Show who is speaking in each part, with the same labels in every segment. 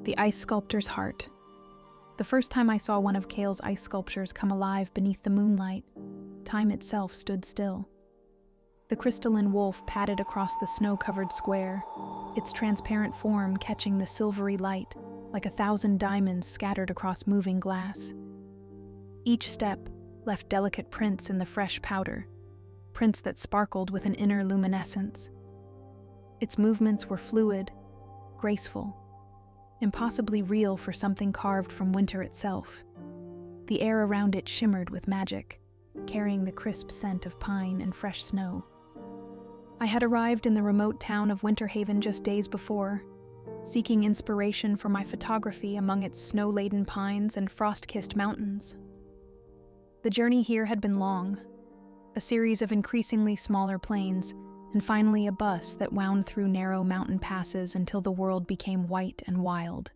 Speaker 1: The ice sculptor's heart. The first time I saw one of Kale's ice sculptures come alive beneath the moonlight, time itself stood still. The crystalline wolf padded across the snow-covered square, its transparent form catching the silvery light like 1,000 diamonds scattered across moving glass. Each step left delicate prints in the fresh powder, prints that sparkled with an inner luminescence. Its movements were fluid, graceful, impossibly real for something carved from winter itself. The air around it shimmered with magic, carrying the crisp scent of pine and fresh snow. I had arrived in the remote town of Winter Haven just days before, seeking inspiration for my photography among its snow-laden pines and frost-kissed mountains. The journey here had been long, a series of increasingly smaller plains, and finally a bus that wound through narrow mountain passes until the world became white and wild.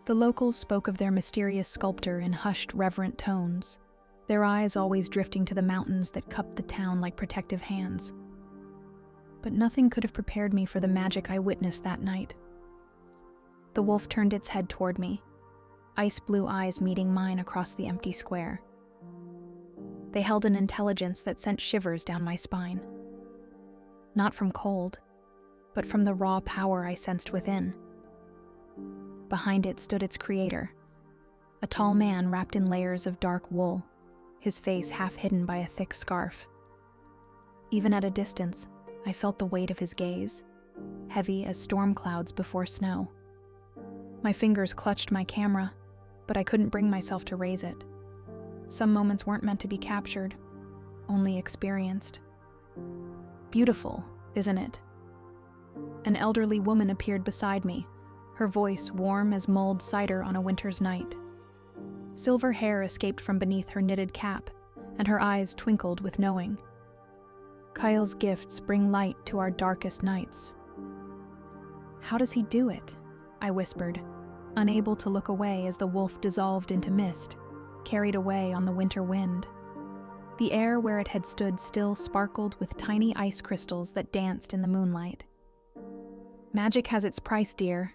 Speaker 1: The locals spoke of their mysterious sculptor in hushed, reverent tones, their eyes always drifting to the mountains that cupped the town like protective hands. But nothing could have prepared me for the magic I witnessed that night. The wolf turned its head toward me, ice-blue eyes meeting mine across the empty square. They held an intelligence that sent shivers down my spine. Not from cold, but from the raw power I sensed within. Behind it stood its creator, a tall man wrapped in layers of dark wool, his face half hidden by a thick scarf. Even at a distance, I felt the weight of his gaze, heavy as storm clouds before snow. My fingers clutched my camera, but I couldn't bring myself to raise it. Some moments weren't meant to be captured, only experienced. Beautiful, isn't it? An elderly woman appeared beside me, her voice warm as mulled cider on a winter's night. Silver hair escaped from beneath her knitted cap, and her eyes twinkled with knowing. Kyle's gifts bring light to our darkest nights. How does he do it? I whispered, unable to look away as the wolf dissolved into mist, carried away on the winter wind. The air where it had stood still sparkled with tiny ice crystals that danced in the moonlight. Magic has its price, dear.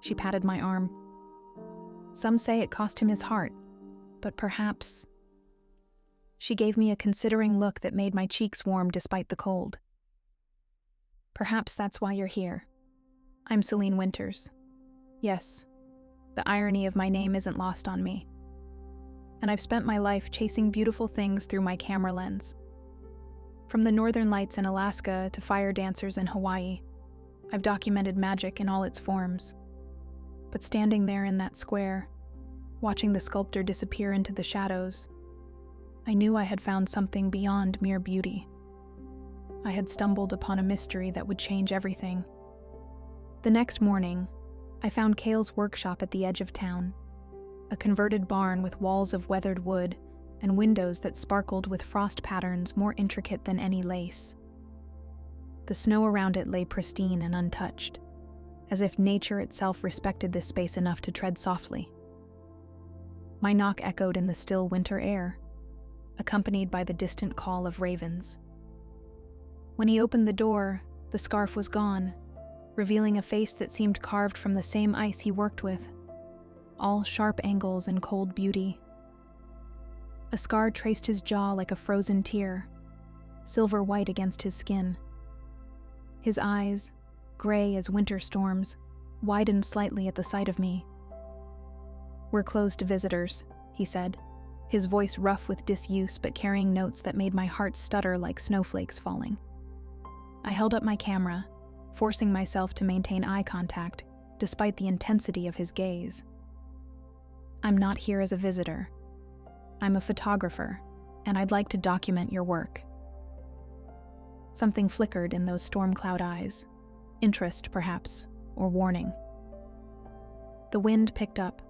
Speaker 1: She patted my arm. Some say it cost him his heart, but perhaps... She gave me a considering look that made my cheeks warm despite the cold. Perhaps that's why you're here. I'm Celine Winters. Yes, the irony of my name isn't lost on me. And I've spent my life chasing beautiful things through my camera lens. From the northern lights in Alaska to fire dancers in Hawaii, I've documented magic in all its forms. But standing there in that square, watching the sculptor disappear into the shadows, I knew I had found something beyond mere beauty. I had stumbled upon a mystery that would change everything. The next morning, I found Kale's workshop at the edge of town, a converted barn with walls of weathered wood and windows that sparkled with frost patterns more intricate than any lace. The snow around it lay pristine and untouched, as if nature itself respected this space enough to tread softly. My knock echoed in the still winter air, accompanied by the distant call of ravens. When he opened the door, the scarf was gone, revealing a face that seemed carved from the same ice he worked with, all sharp angles and cold beauty. A scar traced his jaw like a frozen tear, silver white against his skin. His eyes, gray as winter storms, widened slightly at the sight of me. "We're closed to visitors," he said, his voice rough with disuse but carrying notes that made my heart stutter like snowflakes falling. I held up my camera, forcing myself to maintain eye contact, despite the intensity of his gaze. "I'm not here as a visitor. I'm a photographer, and I'd like to document your work." Something flickered in those storm cloud eyes. Interest, perhaps, or warning. The wind picked up,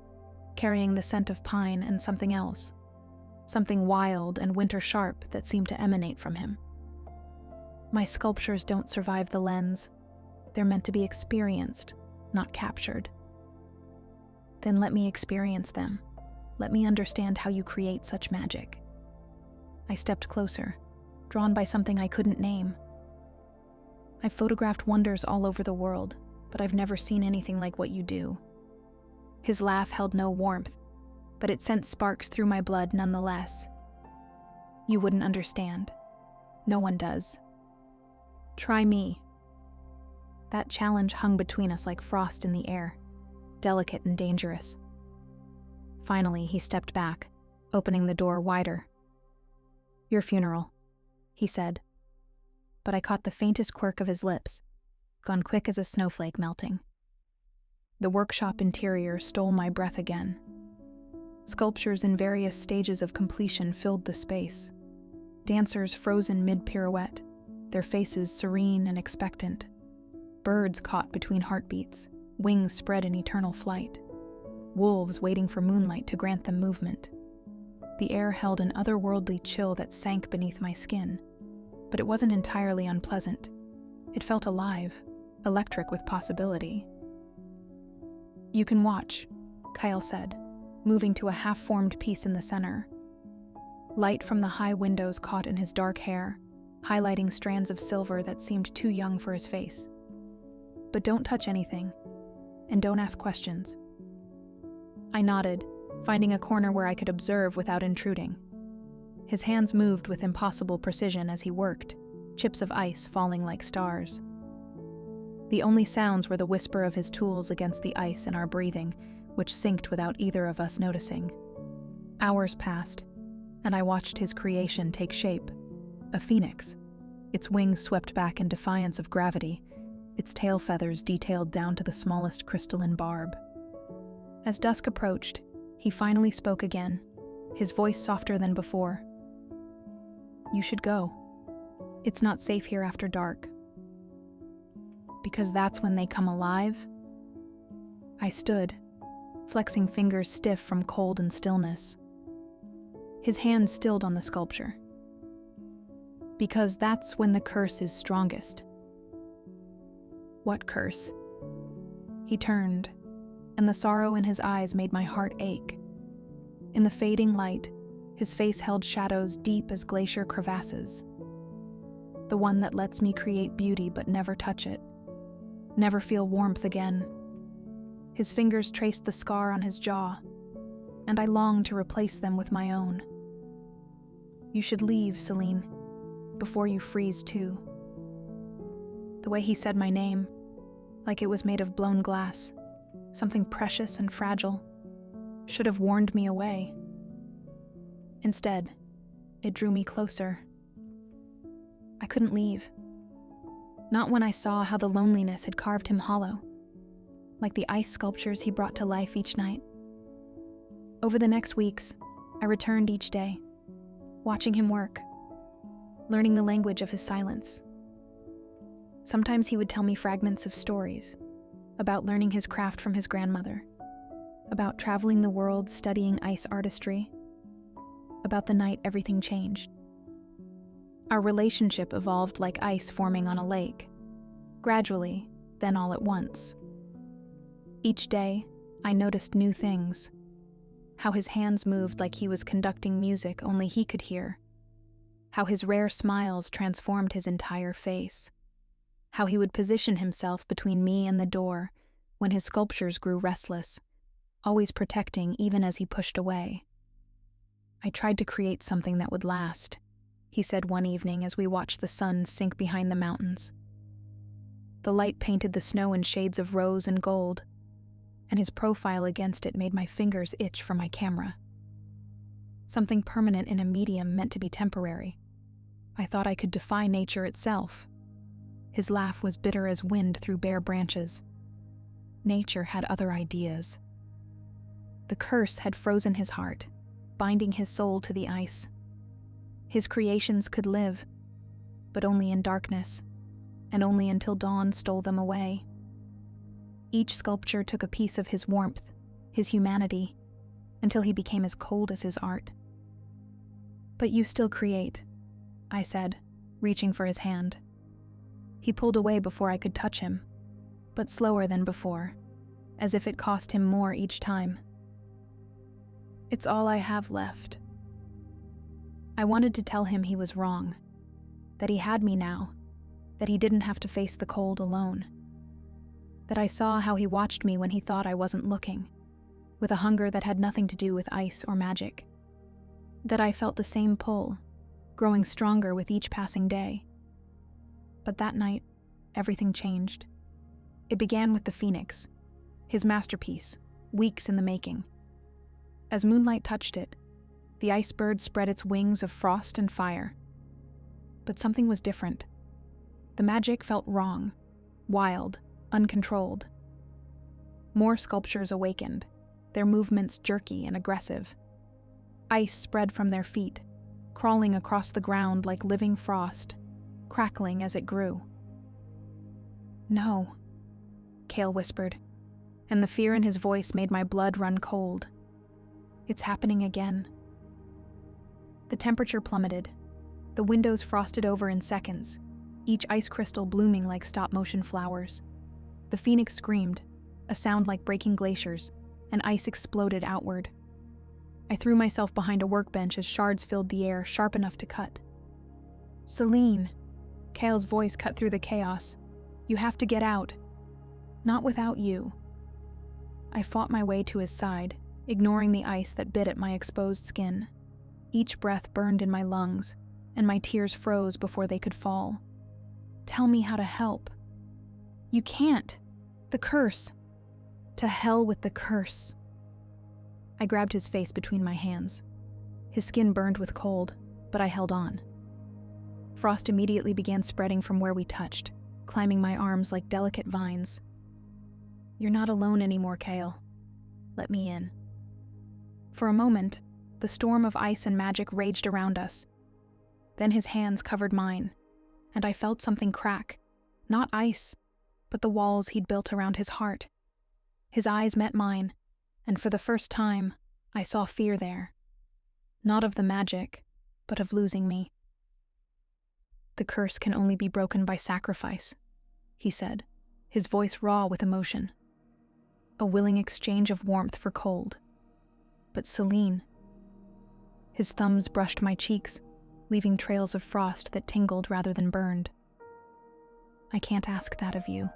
Speaker 1: carrying the scent of pine and something else. Something wild and winter sharp that seemed to emanate from him. My sculptures don't survive the lens. They're meant to be experienced, not captured. Then let me experience them. Let me understand how you create such magic. I stepped closer, drawn by something I couldn't name. I've photographed wonders all over the world, but I've never seen anything like what you do." His laugh held no warmth, but it sent sparks through my blood nonetheless. "You wouldn't understand. No one does. Try me." That challenge hung between us like frost in the air, delicate and dangerous. Finally, he stepped back, opening the door wider. "Your funeral," he said, but I caught the faintest quirk of his lips, gone quick as a snowflake melting. The workshop interior stole my breath again. Sculptures in various stages of completion filled the space. Dancers frozen mid-pirouette, their faces serene and expectant. Birds caught between heartbeats, wings spread in eternal flight. Wolves waiting for moonlight to grant them movement. The air held an otherworldly chill that sank beneath my skin, but it wasn't entirely unpleasant. It felt alive, electric with possibility. "You can watch," Kyle said, moving to a half-formed piece in the center. Light from the high windows caught in his dark hair, highlighting strands of silver that seemed too young for his face. "But don't touch anything, and don't ask questions." I nodded, finding a corner where I could observe without intruding. His hands moved with impossible precision as he worked, chips of ice falling like stars. The only sounds were the whisper of his tools against the ice and our breathing, which synced without either of us noticing. Hours passed, and I watched his creation take shape. A phoenix, its wings swept back in defiance of gravity, its tail feathers detailed down to the smallest crystalline barb. As dusk approached, he finally spoke again, his voice softer than before. "You should go. It's not safe here after dark." "Because that's when they come alive?" I stood, flexing fingers stiff from cold and stillness. His hand stilled on the sculpture. "Because that's when the curse is strongest." "What curse?" He turned, and the sorrow in his eyes made my heart ache. In the fading light, his face held shadows deep as glacier crevasses. "The one that lets me create beauty but never touch it, never feel warmth again." His fingers traced the scar on his jaw, and I longed to replace them with my own. "You should leave, Celine, before you freeze too." The way he said my name, like it was made of blown glass, something precious and fragile, should have warned me away. Instead, it drew me closer. I couldn't leave. Not when I saw how the loneliness had carved him hollow, like the ice sculptures he brought to life each night. Over the next weeks, I returned each day, watching him work, learning the language of his silence. Sometimes he would tell me fragments of stories, about learning his craft from his grandmother, about traveling the world studying ice artistry, about the night everything changed. Our relationship evolved like ice forming on a lake, gradually, then all at once. Each day, I noticed new things. How his hands moved like he was conducting music only he could hear. How his rare smiles transformed his entire face. How he would position himself between me and the door when his sculptures grew restless, always protecting even as he pushed away. "I tried to create something that would last," he said one evening as we watched the sun sink behind the mountains. The light painted the snow in shades of rose and gold, and his profile against it made my fingers itch for my camera. Something permanent in a medium meant to be temporary. I thought I could defy nature itself. His laugh was bitter as wind through bare branches. Nature had other ideas. The curse had frozen his heart, binding his soul to the ice. His creations could live, but only in darkness, and only until dawn stole them away. Each sculpture took a piece of his warmth, his humanity, until he became as cold as his art. "But you still create," I said, reaching for his hand. He pulled away before I could touch him, but slower than before, as if it cost him more each time. "It's all I have left." I wanted to tell him he was wrong, that he had me now, that he didn't have to face the cold alone. that I saw how he watched me when he thought I wasn't looking, with a hunger that had nothing to do with ice or magic. That I felt the same pull, growing stronger with each passing day. But that night, everything changed. It began with the phoenix, his masterpiece, weeks in the making. As moonlight touched it, the ice bird spread its wings of frost and fire. But something was different. The magic felt wrong, wild, uncontrolled. More sculptures awakened, their movements jerky and aggressive. Ice spread from their feet, crawling across the ground like living frost, crackling as it grew. "No," Cale whispered, and the fear in his voice made my blood run cold. "It's happening again." The temperature plummeted. The windows frosted over in seconds, each ice crystal blooming like stop-motion flowers. The phoenix screamed, a sound like breaking glaciers, and ice exploded outward. I threw myself behind a workbench as shards filled the air, sharp enough to cut. "Celine," Cale's voice cut through the chaos. "You have to get out. Not without you." I fought my way to his side, ignoring the ice that bit at my exposed skin. Each breath burned in my lungs, and my tears froze before they could fall. "Tell me how to help." "You can't. The curse." "To hell with the curse." I grabbed his face between my hands. His skin burned with cold, but I held on. Frost immediately began spreading from where we touched, climbing my arms like delicate vines. "You're not alone anymore, Cale. Let me in." For a moment, the storm of ice and magic raged around us. Then his hands covered mine, and I felt something crack. Not ice, but the walls he'd built around his heart. His eyes met mine, and for the first time, I saw fear there. Not of the magic, but of losing me. "The curse can only be broken by sacrifice," he said, his voice raw with emotion. A willing exchange of warmth for cold. "But Celine..." His thumbs brushed my cheeks, leaving trails of frost that tingled rather than burned. "I can't ask that of you."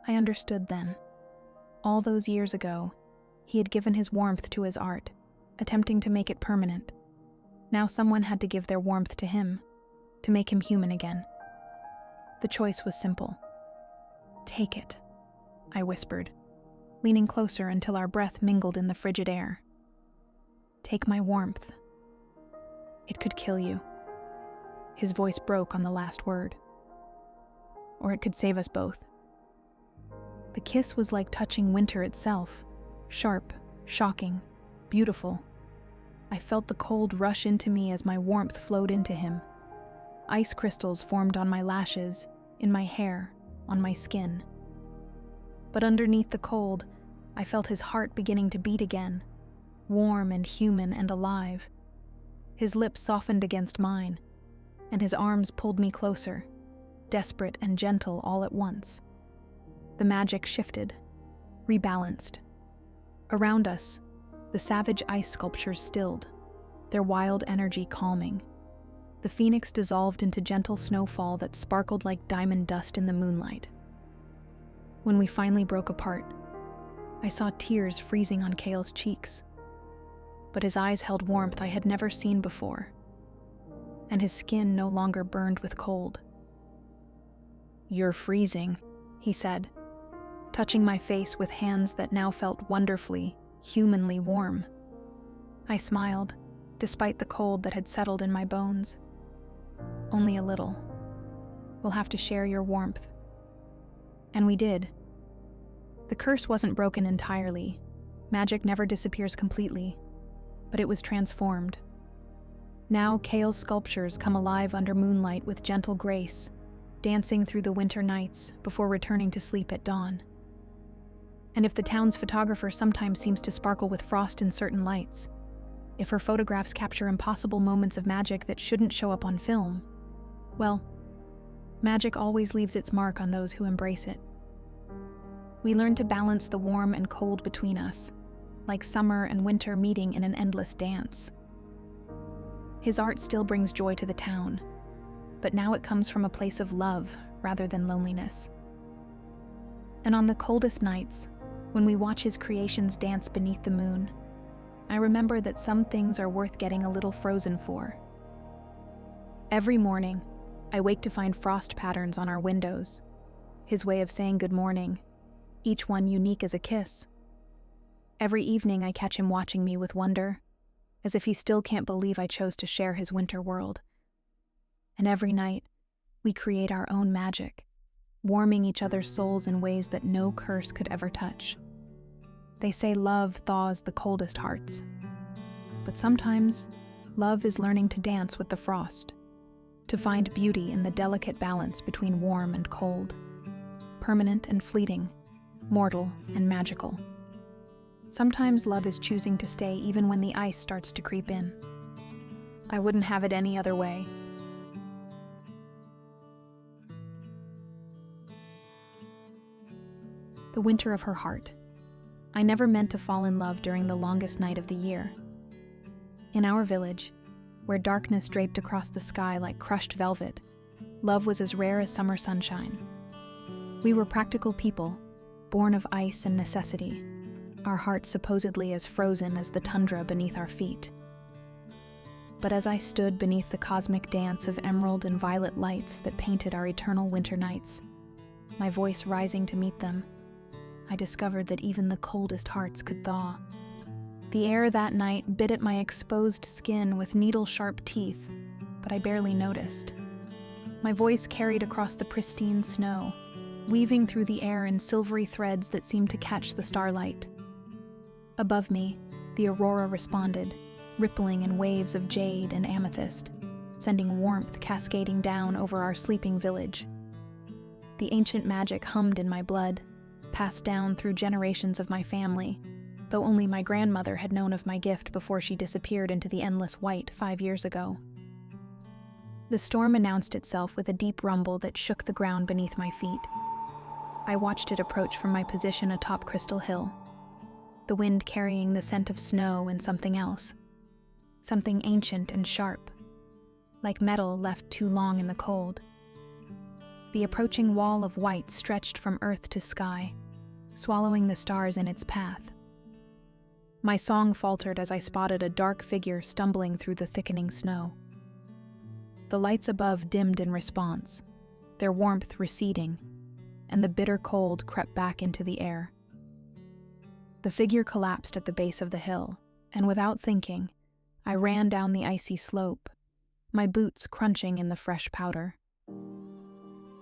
Speaker 1: I understood then. All those years ago, he had given his warmth to his art, attempting to make it permanent. Now someone had to give their warmth to him, to make him human again. The choice was simple. "Take it," I whispered, leaning closer until our breath mingled in the frigid air. "Take my warmth. It could kill you." His voice broke on the last word. "Or it could save us both." The kiss was like touching winter itself, sharp, shocking, beautiful. I felt the cold rush into me as my warmth flowed into him. Ice crystals formed on my lashes, in my hair, on my skin. But underneath the cold, I felt his heart beginning to beat again, warm and human and alive. His lips softened against mine, and his arms pulled me closer, desperate and gentle all at once. The magic shifted, rebalanced. Around us, the savage ice sculptures stilled, their wild energy calming. The phoenix dissolved into gentle snowfall that sparkled like diamond dust in the moonlight. When we finally broke apart, I saw tears freezing on Cale's cheeks. But his eyes held warmth I had never seen before, and his skin no longer burned with cold. "You're freezing," he said, touching my face with hands that now felt wonderfully, humanly warm. I smiled, despite the cold that had settled in my bones. "Only a little. We'll have to share your warmth." And we did. The curse wasn't broken entirely. Magic never disappears completely, but it was transformed. Now Cale's sculptures come alive under moonlight with gentle grace, dancing through the winter nights before returning to sleep at dawn. And if the town's photographer sometimes seems to sparkle with frost in certain lights, if her photographs capture impossible moments of magic that shouldn't show up on film, well, magic always leaves its mark on those who embrace it. We learn to balance the warm and cold between us, like summer and winter meeting in an endless dance. His art still brings joy to the town, but now it comes from a place of love rather than loneliness. And on the coldest nights, when we watch his creations dance beneath the moon, I remember that some things are worth getting a little frozen for. Every morning, I wake to find frost patterns on our windows, his way of saying good morning, each one unique as a kiss. Every evening I catch him watching me with wonder, as if he still can't believe I chose to share his winter world. And every night, we create our own magic, warming each other's souls in ways that no curse could ever touch. They say love thaws the coldest hearts. But sometimes, love is learning to dance with the frost, to find beauty in the delicate balance between warm and cold, permanent and fleeting, mortal and magical. Sometimes love is choosing to stay even when the ice starts to creep in. I wouldn't have it any other way. The winter of her heart. I never meant to fall in love during the longest night of the year. In our village, where darkness draped across the sky like crushed velvet, love was as rare as summer sunshine. We were practical people, born of ice and necessity, our hearts supposedly as frozen as the tundra beneath our feet. But as I stood beneath the cosmic dance of emerald and violet lights that painted our eternal winter nights, my voice rising to meet them, I discovered that even the coldest hearts could thaw. The air that night bit at my exposed skin with needle-sharp teeth, but I barely noticed. My voice carried across the pristine snow, weaving through the air in silvery threads that seemed to catch the starlight. Above me, the aurora responded, rippling in waves of jade and amethyst, sending warmth cascading down over our sleeping village. The ancient magic hummed in my blood, passed down through generations of my family, though only my grandmother had known of my gift before she disappeared into the endless white 5 years ago. The storm announced itself with a deep rumble that shook the ground beneath my feet. I watched it approach from my position atop Crystal Hill, the wind carrying the scent of snow and something else, something ancient and sharp, like metal left too long in the cold. The approaching wall of white stretched from earth to sky, swallowing the stars in its path. My song faltered as I spotted a dark figure stumbling through the thickening snow. The lights above dimmed in response, their warmth receding, and the bitter cold crept back into the air. The figure collapsed at the base of the hill, and without thinking, I ran down the icy slope, my boots crunching in the fresh powder.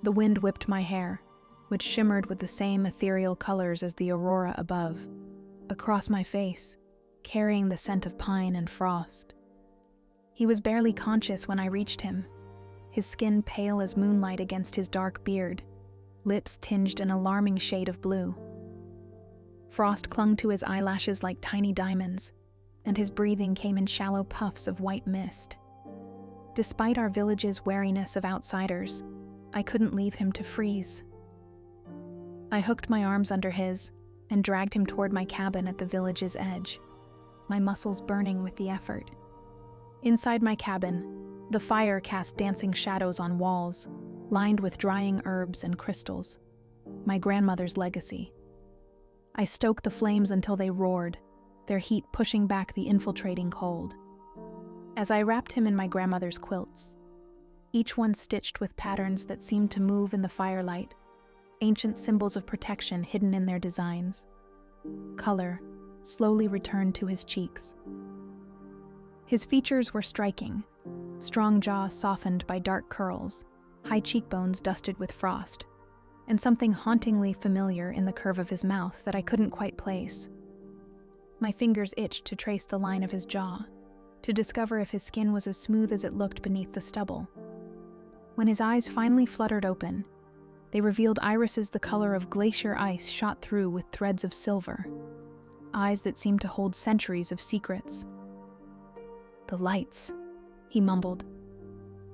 Speaker 1: The wind whipped my hair, which shimmered with the same ethereal colors as the aurora above, across my face, carrying the scent of pine and frost. He was barely conscious when I reached him, his skin pale as moonlight against his dark beard, lips tinged an alarming shade of blue. Frost clung to his eyelashes like tiny diamonds, and his breathing came in shallow puffs of white mist. Despite our village's wariness of outsiders, I couldn't leave him to freeze. I hooked my arms under his and dragged him toward my cabin at the village's edge, my muscles burning with the effort. Inside my cabin, the fire cast dancing shadows on walls, lined with drying herbs and crystals, my grandmother's legacy. I stoked the flames until they roared, their heat pushing back the infiltrating cold. As I wrapped him in my grandmother's quilts, each one stitched with patterns that seemed to move in the firelight, ancient symbols of protection hidden in their designs. Color slowly returned to his cheeks. His features were striking, strong jaw softened by dark curls, high cheekbones dusted with frost, and something hauntingly familiar in the curve of his mouth that I couldn't quite place. My fingers itched to trace the line of his jaw, to discover if his skin was as smooth as it looked beneath the stubble. When his eyes finally fluttered open, they revealed irises the color of glacier ice shot through with threads of silver, eyes that seemed to hold centuries of secrets. "The lights," he mumbled,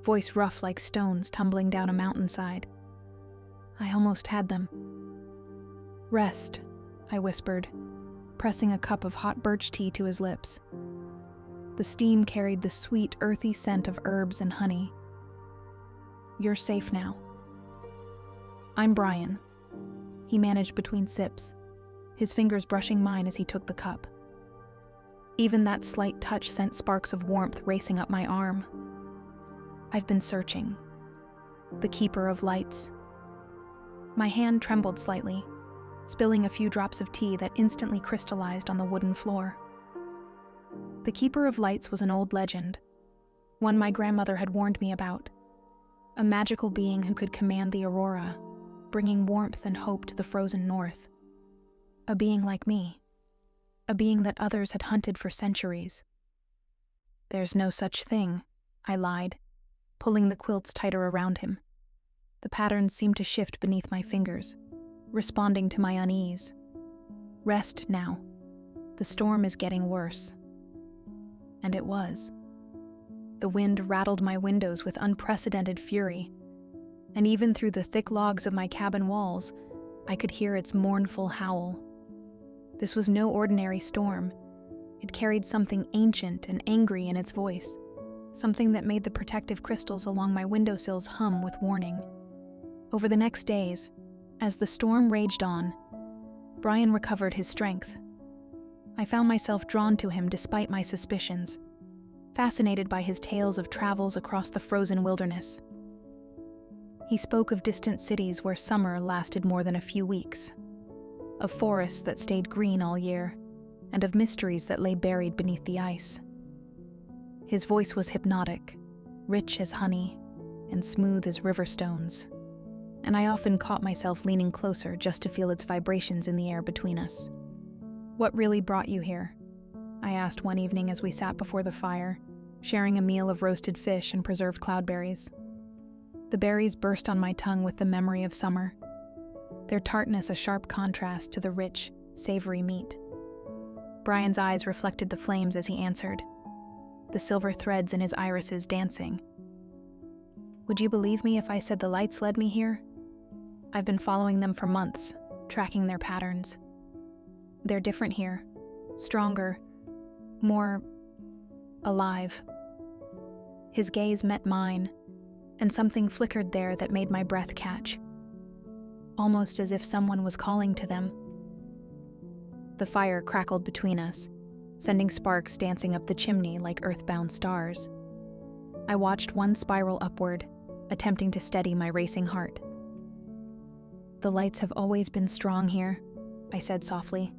Speaker 1: voice rough like stones tumbling down a mountainside. I almost had them. "Rest," I whispered, pressing a cup of hot birch tea to his lips. The steam carried the sweet, earthy scent of herbs and honey. "You're safe now." "I'm Brian." he managed between sips, his fingers brushing mine as he took the cup. Even that slight touch sent sparks of warmth racing up my arm. I've been searching. The keeper of lights. My hand trembled slightly, spilling a few drops of tea that instantly crystallized on the wooden floor. The keeper of lights was an old legend, one my grandmother had warned me about. A magical being who could command the aurora, bringing warmth and hope to the frozen north. A being like me. A being that others had hunted for centuries. "There's no such thing," I lied, pulling the quilts tighter around him. The patterns seemed to shift beneath my fingers, responding to my unease. "Rest now. The storm is getting worse." And it was. The wind rattled my windows with unprecedented fury, and even through the thick logs of my cabin walls, I could hear its mournful howl. This was no ordinary storm. It carried something ancient and angry in its voice, something that made the protective crystals along my windowsills hum with warning. Over the next days, as the storm raged on, Brian recovered his strength. I found myself drawn to him despite my suspicions, fascinated by his tales of travels across the frozen wilderness. He spoke of distant cities where summer lasted more than a few weeks, of forests that stayed green all year, and of mysteries that lay buried beneath the ice. His voice was hypnotic, rich as honey, and smooth as river stones, and I often caught myself leaning closer just to feel its vibrations in the air between us. "What really brought you here?" I asked one evening as we sat before the fire, sharing a meal of roasted fish and preserved cloudberries. The berries burst on my tongue with the memory of summer, their tartness a sharp contrast to the rich, savory meat. Brian's eyes reflected the flames as he answered, the silver threads in his irises dancing. "Would you believe me if I said the lights led me here? I've been following them for months, tracking their patterns. They're different here, stronger, more alive." His gaze met mine, and something flickered there that made my breath catch, almost as if someone was calling to them. The fire crackled between us, sending sparks dancing up the chimney like earthbound stars. I watched one spiral upward, attempting to steady my racing heart. "The lights have always been strong here," I said softly,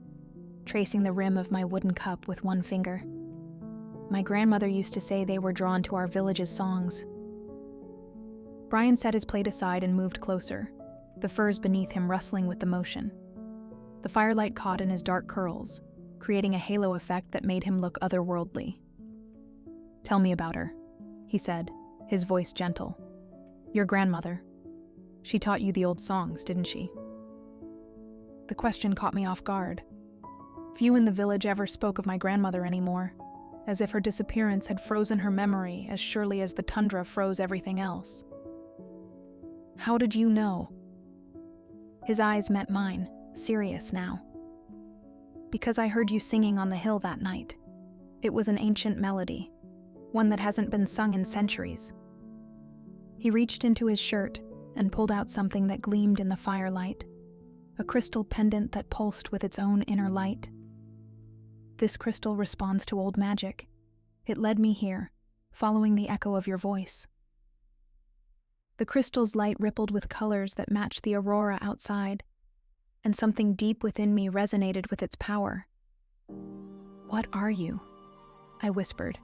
Speaker 1: tracing the rim of my wooden cup with one finger. "My grandmother used to say they were drawn to our village's songs." Brian set his plate aside and moved closer, the furs beneath him rustling with the motion. The firelight caught in his dark curls, creating a halo effect that made him look otherworldly. "Tell me about her," he said, his voice gentle. "Your grandmother. She taught you the old songs, didn't she?" The question caught me off guard. Few in the village ever spoke of my grandmother anymore, as if her disappearance had frozen her memory as surely as the tundra froze everything else. "How did you know?" His eyes met mine, serious now. "Because I heard you singing on the hill that night. It was an ancient melody, one that hasn't been sung in centuries." He reached into his shirt and pulled out something that gleamed in the firelight, a crystal pendant that pulsed with its own inner light. "This crystal responds to old magic. It led me here, following the echo of your voice." The crystal's light rippled with colors that matched the aurora outside, and something deep within me resonated with its power. "What are you?" I whispered,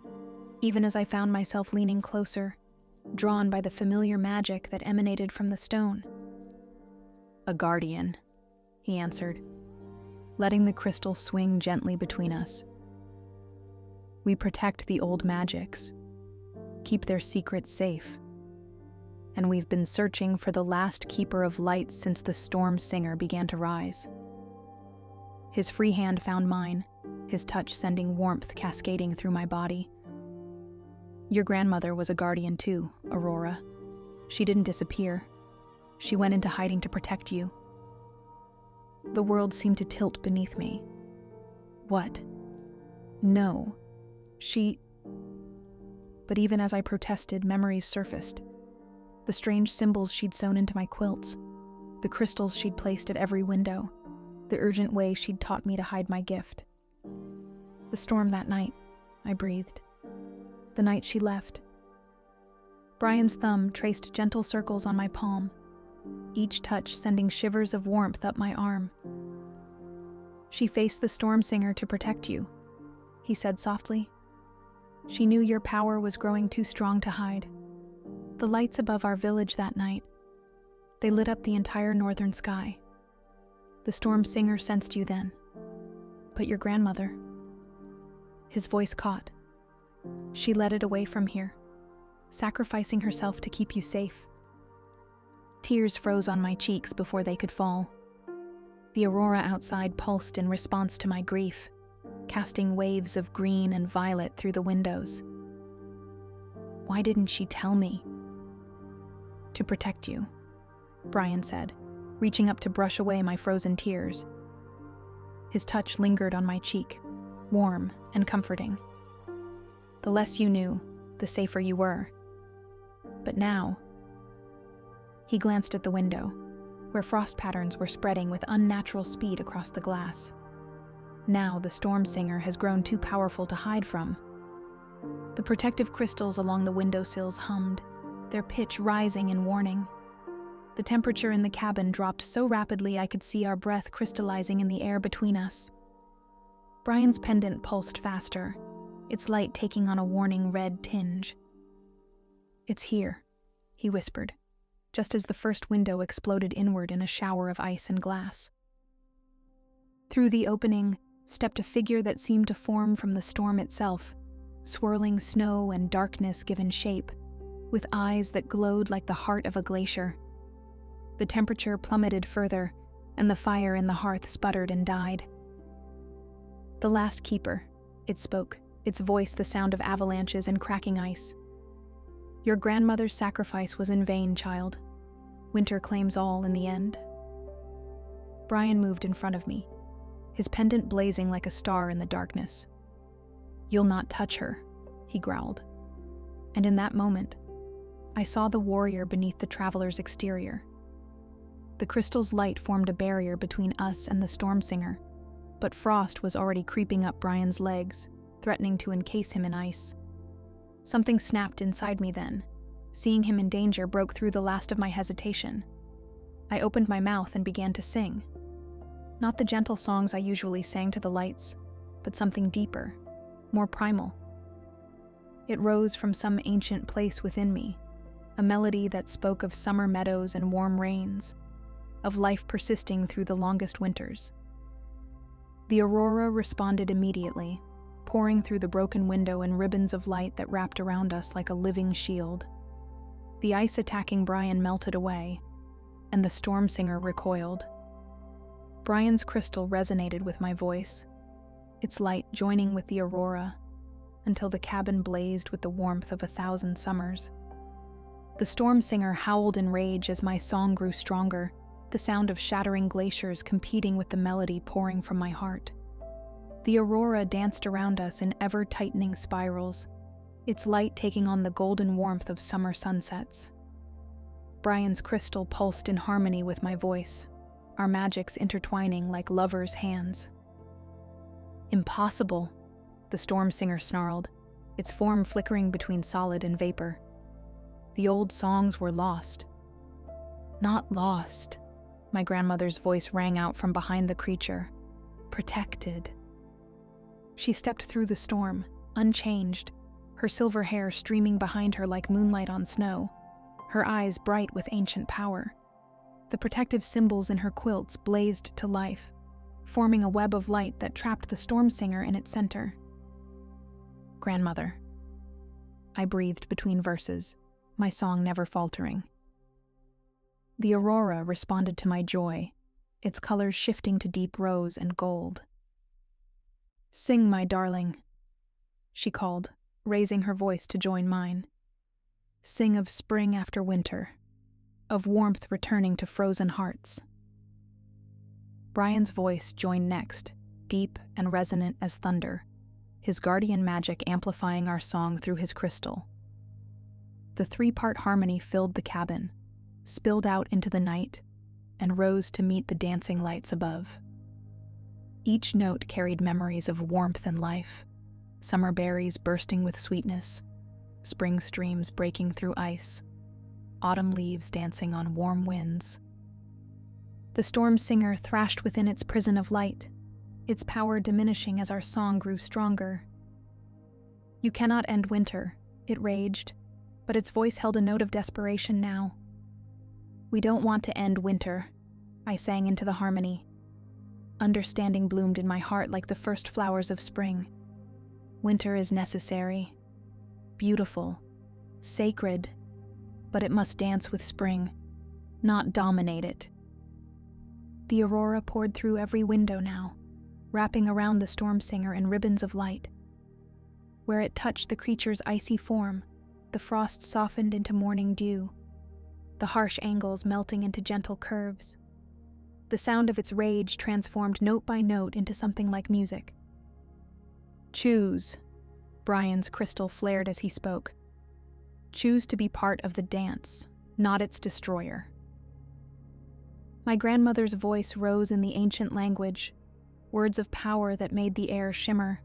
Speaker 1: even as I found myself leaning closer, drawn by the familiar magic that emanated from the stone. "A guardian," he answered, letting the crystal swing gently between us. "We protect the old magics, keep their secrets safe, and we've been searching for the last keeper of lights since the storm singer began to rise." His free hand found mine, his touch sending warmth cascading through my body. "Your grandmother was a guardian too, Aurora. She didn't disappear. She went into hiding to protect you." The world seemed to tilt beneath me. "What? No. She..." But even as I protested, memories surfaced. The strange symbols she'd sewn into my quilts. the crystals she'd placed at every window, the urgent way she'd taught me to hide my gift. The storm that night, I breathed. The night she left. Brian's thumb traced gentle circles on my palm, each touch sending shivers of warmth up my arm. "She faced the storm singer to protect you," he said softly. "She knew your power was growing too strong to hide." The lights above our village that night, they lit up the entire northern sky. The storm singer sensed you then. But your grandmother... His voice caught. "She led it away from here, sacrificing herself to keep you safe." Tears froze on my cheeks before they could fall. The aurora outside pulsed in response to my grief, casting waves of green and violet through the windows. "Why didn't she tell me?" "To protect you," Brian said, reaching up to brush away my frozen tears. His touch lingered on my cheek, warm and comforting. "The less you knew, the safer you were. But now..." He glanced at the window, where frost patterns were spreading with unnatural speed across the glass. "Now the storm singer has grown too powerful to hide from." The protective crystals along the windowsills hummed, their pitch rising in warning. The temperature in the cabin dropped so rapidly I could see our breath crystallizing in the air between us. Brian's pendant pulsed faster, its light taking on a warning red tinge. "It's here," he whispered, just as the first window exploded inward in a shower of ice and glass. Through the opening stepped a figure that seemed to form from the storm itself, swirling snow and darkness given shape, with eyes that glowed like the heart of a glacier. The temperature plummeted further, and the fire in the hearth sputtered and died. "The last keeper," it spoke, its voice the sound of avalanches and cracking ice. "Your grandmother's sacrifice was in vain, child. Winter claims all in the end." Brian moved in front of me, his pendant blazing like a star in the darkness. "You'll not touch her," he growled. And in that moment, I saw the warrior beneath the traveler's exterior. The crystal's light formed a barrier between us and the storm singer, but frost was already creeping up Brian's legs, threatening to encase him in ice. Something snapped inside me then. Seeing him in danger broke through the last of my hesitation. I opened my mouth and began to sing. Not the gentle songs I usually sang to the lights, but something deeper, more primal. It rose from some ancient place within me, a melody that spoke of summer meadows and warm rains, of life persisting through the longest winters. The aurora responded immediately, pouring through the broken window in ribbons of light that wrapped around us like a living shield. The ice attacking Brian melted away, and the storm singer recoiled. Brian's crystal resonated with my voice, its light joining with the aurora, until the cabin blazed with the warmth of 1,000 summers. The storm singer howled in rage as my song grew stronger, the sound of shattering glaciers competing with the melody pouring from my heart. The aurora danced around us in ever-tightening spirals, its light taking on the golden warmth of summer sunsets. Brian's crystal pulsed in harmony with my voice, our magics intertwining like lovers' hands. "Impossible," the storm singer snarled, its form flickering between solid and vapor. "The old songs were lost." "Not lost," my grandmother's voice rang out from behind the creature. "Protected." She stepped through the storm, unchanged, her silver hair streaming behind her like moonlight on snow, her eyes bright with ancient power. The protective symbols in her quilts blazed to life, forming a web of light that trapped the storm singer in its center. "Grandmother," I breathed between verses, my song never faltering. The aurora responded to my joy, its colors shifting to deep rose and gold. "Sing, my darling," she called, raising her voice to join mine. "Sing of spring after winter, of warmth returning to frozen hearts." Brian's voice joined next, deep and resonant as thunder, his guardian magic amplifying our song through his crystal. The three-part harmony filled the cabin, spilled out into the night, and rose to meet the dancing lights above. Each note carried memories of warmth and life, summer berries bursting with sweetness, spring streams breaking through ice, autumn leaves dancing on warm winds. The storm singer thrashed within its prison of light, its power diminishing as our song grew stronger. "You cannot end winter," it raged, but its voice held a note of desperation now. "We don't want to end winter," I sang into the harmony. Understanding bloomed in my heart like the first flowers of spring. Winter is necessary, beautiful, sacred, but it must dance with spring, not dominate it. The aurora poured through every window now, wrapping around the storm singer in ribbons of light. Where it touched the creature's icy form, the frost softened into morning dew, the harsh angles melting into gentle curves. The sound of its rage transformed note by note into something like music. "Choose," Brian's crystal flared as he spoke. "Choose to be part of the dance, not its destroyer." My grandmother's voice rose in the ancient language, words of power that made the air shimmer.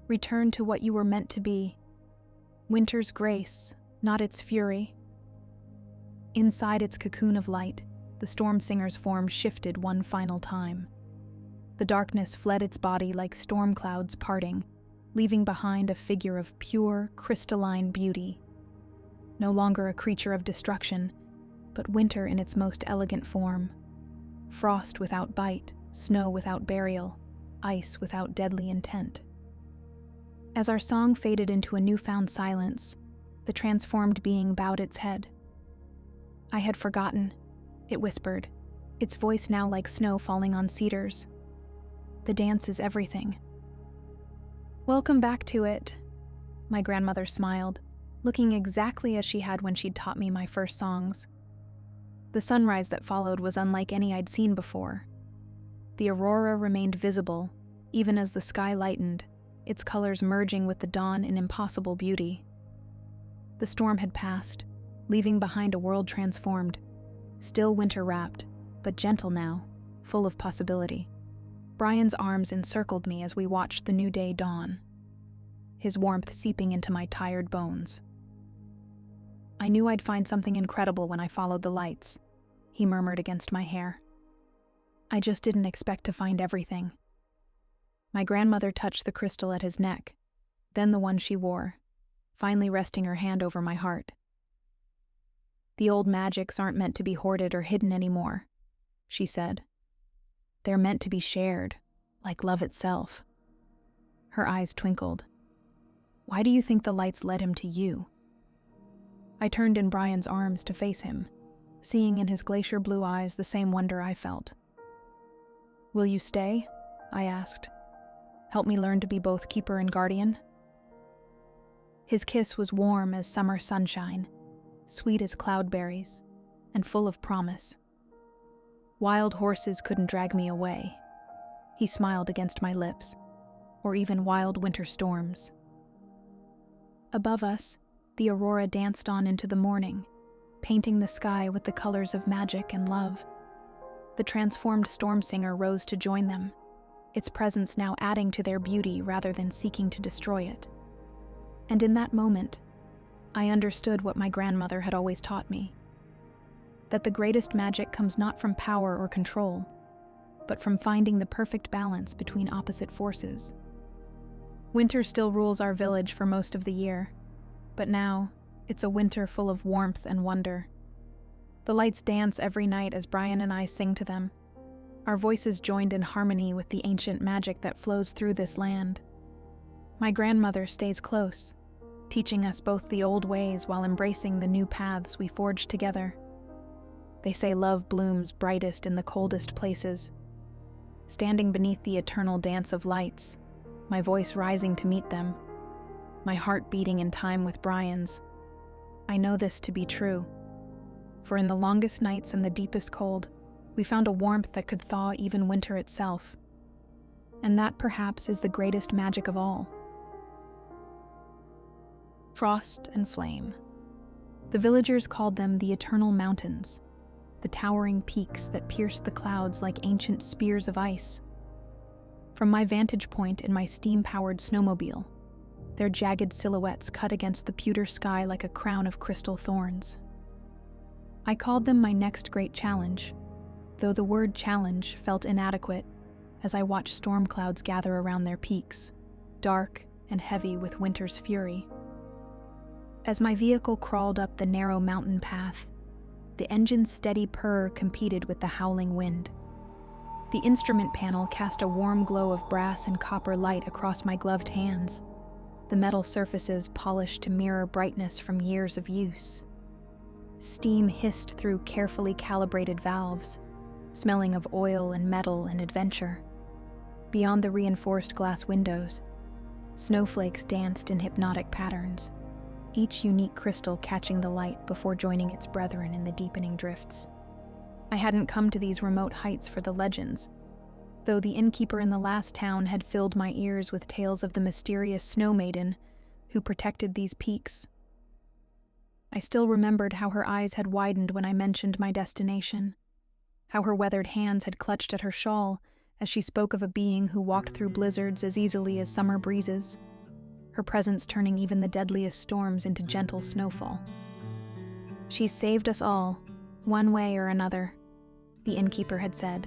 Speaker 1: "Return to what you were meant to be. Winter's grace, not its fury." Inside its cocoon of light, the storm singer's form shifted one final time. The darkness fled its body like storm clouds parting, leaving behind a figure of pure, crystalline beauty. No longer a creature of destruction, but winter in its most elegant form. Frost without bite, snow without burial, ice without deadly intent. As our song faded into a newfound silence, the transformed being bowed its head. "I had forgotten," it whispered, its voice now like snow falling on cedars. "The dance is everything." "Welcome back to it," my grandmother smiled, looking exactly as she had when she'd taught me my first songs. The sunrise that followed was unlike any I'd seen before. The aurora remained visible, even as the sky lightened, its colors merging with the dawn in impossible beauty. The storm had passed, leaving behind a world transformed, still winter-wrapped, but gentle now, full of possibility. Brian's arms encircled me as we watched the new day dawn, his warmth seeping into my tired bones. "I knew I'd find something incredible when I followed the lights," he murmured against my hair. "I just didn't expect to find everything." My grandmother touched the crystal at his neck, then the one she wore, finally resting her hand over my heart. "The old magics aren't meant to be hoarded or hidden anymore," she said. "They're meant to be shared, like love itself." Her eyes twinkled. "Why do you think the lights led him to you?" I turned in Brian's arms to face him, seeing in his glacier blue eyes the same wonder I felt. "Will you stay?" I asked. "Help me learn to be both keeper and guardian?" His kiss was warm as summer sunshine, sweet as cloudberries, and full of promise. "Wild horses couldn't drag me away," he smiled against my lips, "or even wild winter storms." Above us, the aurora danced on into the morning, painting the sky with the colors of magic and love. The transformed storm singer rose to join them, its presence now adding to their beauty rather than seeking to destroy it. And in that moment, I understood what my grandmother had always taught me: that the greatest magic comes not from power or control, but from finding the perfect balance between opposite forces. Winter still rules our village for most of the year, but now it's a winter full of warmth and wonder. The lights dance every night as Brian and I sing to them, our voices joined in harmony with the ancient magic that flows through this land. My grandmother stays close, teaching us both the old ways while embracing the new paths we forged together. They say love blooms brightest in the coldest places. Standing beneath the eternal dance of lights, my voice rising to meet them, my heart beating in time with Brian's, I know this to be true. For in the longest nights and the deepest cold, we found a warmth that could thaw even winter itself. And that perhaps is the greatest magic of all. Frost and flame. The villagers called them the eternal mountains, the towering peaks that pierced the clouds like ancient spears of ice. From my vantage point in my steam-powered snowmobile, their jagged silhouettes cut against the pewter sky like a crown of crystal thorns. I called them my next great challenge, though the word challenge felt inadequate as I watched storm clouds gather around their peaks, dark and heavy with winter's fury. As my vehicle crawled up the narrow mountain path, the engine's steady purr competed with the howling wind. The instrument panel cast a warm glow of brass and copper light across my gloved hands, the metal surfaces polished to mirror brightness from years of use. Steam hissed through carefully calibrated valves, smelling of oil and metal and adventure. Beyond the reinforced glass windows, snowflakes danced in hypnotic patterns, each unique crystal catching the light before joining its brethren in the deepening drifts. I hadn't come to these remote heights for the legends, though the innkeeper in the last town had filled my ears with tales of the mysterious snow maiden who protected these peaks. I still remembered how her eyes had widened when I mentioned my destination, how her weathered hands had clutched at her shawl as she spoke of a being who walked through blizzards as easily as summer breezes, her presence turning even the deadliest storms into gentle snowfall. "She's saved us all, one way or another," the innkeeper had said,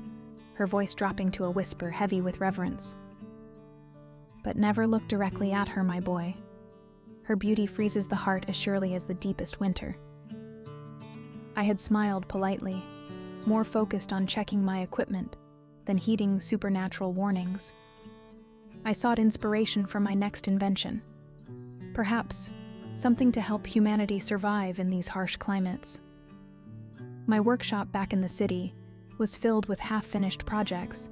Speaker 1: her voice dropping to a whisper heavy with reverence. "But never look directly at her, my boy. Her beauty freezes the heart as surely as the deepest winter." I had smiled politely, more focused on checking my equipment than heeding supernatural warnings. I sought inspiration for my next invention. Perhaps something to help humanity survive in these harsh climates. My workshop back in the city was filled with half-finished projects,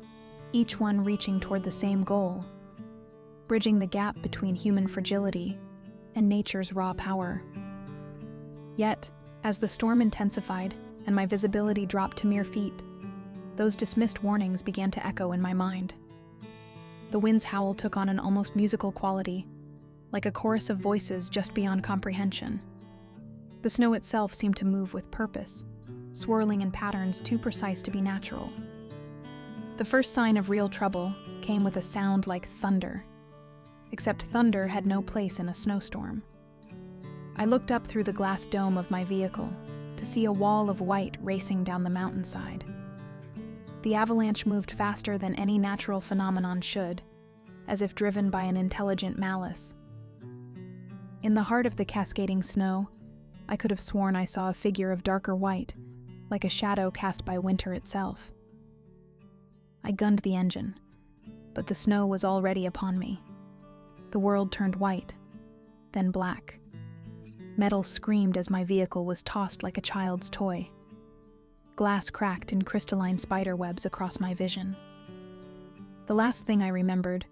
Speaker 1: each one reaching toward the same goal, bridging the gap between human fragility and nature's raw power. Yet, as the storm intensified and my visibility dropped to mere feet, those dismissed warnings began to echo in my mind. The wind's howl took on an almost musical quality, like a chorus of voices just beyond comprehension. The snow itself seemed to move with purpose, swirling in patterns too precise to be natural. The first sign of real trouble came with a sound like thunder, except thunder had no place in a snowstorm. I looked up through the glass dome of my vehicle to see a wall of white racing down the mountainside. The avalanche moved faster than any natural phenomenon should, as if driven by an intelligent malice. In the heart of the cascading snow, I could have sworn I saw a figure of darker white, like a shadow cast by winter itself. I gunned the engine, but the snow was already upon me. The world turned white, then black. Metal screamed as my vehicle was tossed like a child's toy. Glass cracked in crystalline spiderwebs across my vision. The last thing I remembered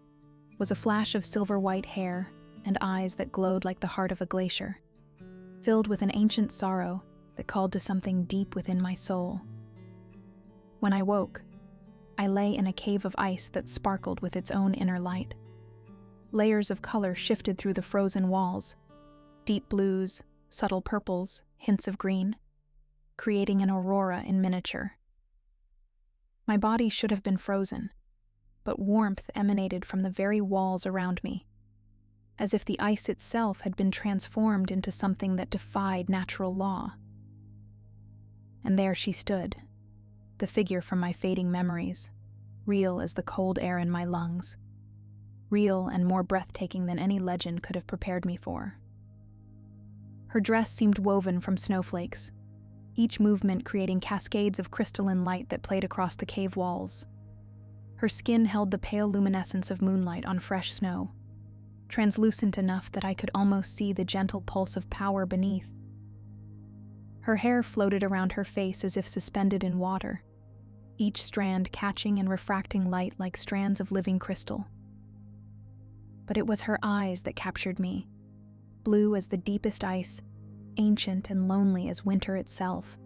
Speaker 1: was a flash of silver-white hair and eyes that glowed like the heart of a glacier, filled with an ancient sorrow that called to something deep within my soul. When I woke, I lay in a cave of ice that sparkled with its own inner light. Layers of color shifted through the frozen walls, deep blues, subtle purples, hints of green, creating an aurora in miniature. My body should have been frozen, but warmth emanated from the very walls around me, as if the ice itself had been transformed into something that defied natural law. And there she stood, the figure from my fading memories, real as the cold air in my lungs, real and more breathtaking than any legend could have prepared me for. Her dress seemed woven from snowflakes, each movement creating cascades of crystalline light that played across the cave walls. Her skin held the pale luminescence of moonlight on fresh snow, translucent enough that I could almost see the gentle pulse of power beneath. Her hair floated around her face as if suspended in water, each strand catching and refracting light like strands of living crystal. But it was her eyes that captured me, blue as the deepest ice, ancient and lonely as winter itself.